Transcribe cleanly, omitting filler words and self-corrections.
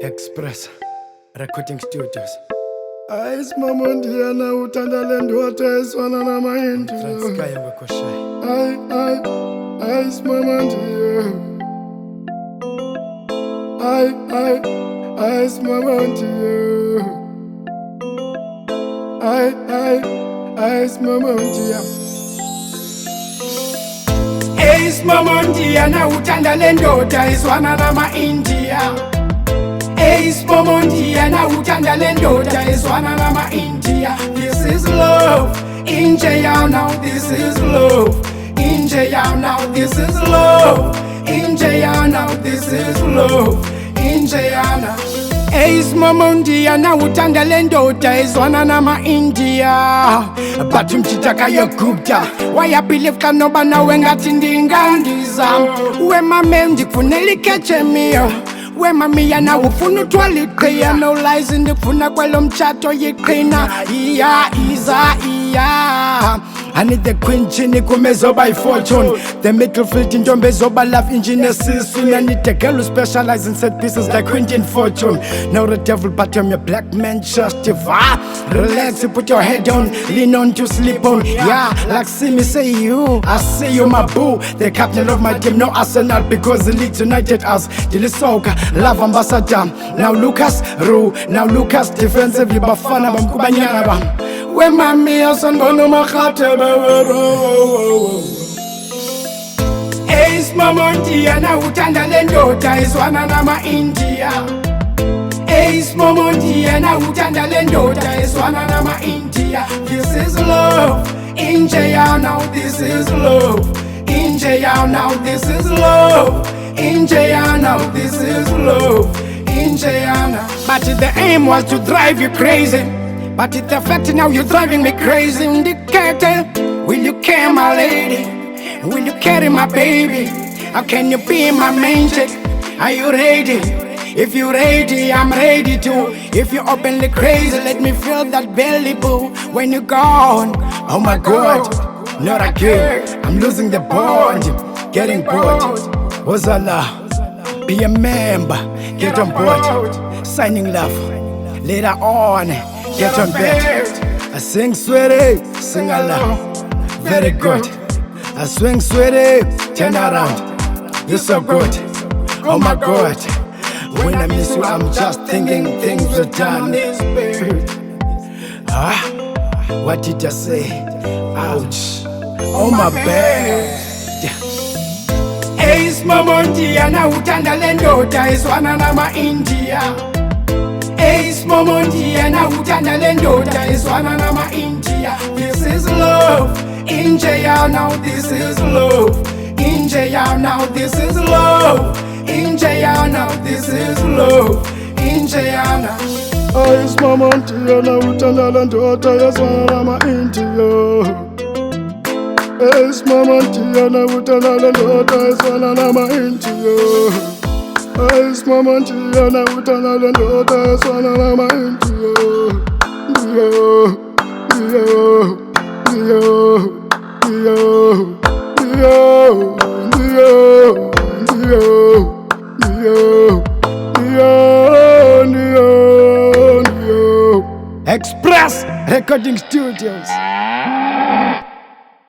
Express Recording Studios. Ice mama ndiana utanda lendo ateswana na mahindi. Transkaya wekoshai. Ice mama ndia. Ice mama ndia. Ice mama ndia. Ace mama ndiana utanda lendo ateswana na India. Ace mama ndiana utanda lendo ateswana na India. This is love. In jail now, this is love. In jail now, this is love. In jail now, this is love. In jail now. Ace mama ndiana utanda lendo ateswana na India. But mchitaka yokupta. Why I believe kanobana wengati ndingandiza. We mame ndikufuneli keche mio. We mami yana ufunu twalikia. No lies ndikufuna kwelo mchato yikina. Iya. I need the queen chini kumezo by fortune. The middle field in Dombezo by love engineer soon. I need the girl who specialize in set pieces like Queen Fortune. Now the devil but I'm your black man justify. Relax, you put your head down, lean on to sleep on. Yeah, like see me say you, I see you my boo. The captain of my team, no Arsenal because the Leeds united us. Dilisoka, love ambassador. Now Lucas Ru, now Lucas defensive Bafana Bamkubanyana Bam. We mami asanbono Magqabi. Ace mama ndiana utanda lendo ateswana na India. Ace mama ndiana utanda lendo ateswana na India. This is love. In jail now, this is love. In jail now, this is love. In jail now, this is love. In jail now. But the aim was to drive you crazy. But it's the fact now you're driving me crazy. Will you carry my lady? Will you carry my baby? How can you be my main chick? Are you ready? If you're ready, I'm ready too. If you're openly crazy, let me feel that belly boo. When you're gone, oh my God, not again. I'm losing the bond, getting bored. Ozala, be a member, get on board. Signing love, later on. Get on bed. I sing sweetie, sing along. Very good. I swing sweetie, turn around. You're so good. Oh my God. When I miss you, I'm just thinking things are done. What did I say? Ouch. Oh my bad. Ace mama ndiana utanda lendo ateswana na India. Ace mama ndiana utanda lendo ateswana na India. This is love. In jail now, this is love. In jail now, this is love. In jail now, this is love. In jail now. Ice mama ndiana utanda lendo ateswana na India. Ace mama ndiana utanda lendo ateswana na India. Ice mama ndiana utanda lendo ateswana na India. Express Recording Studios.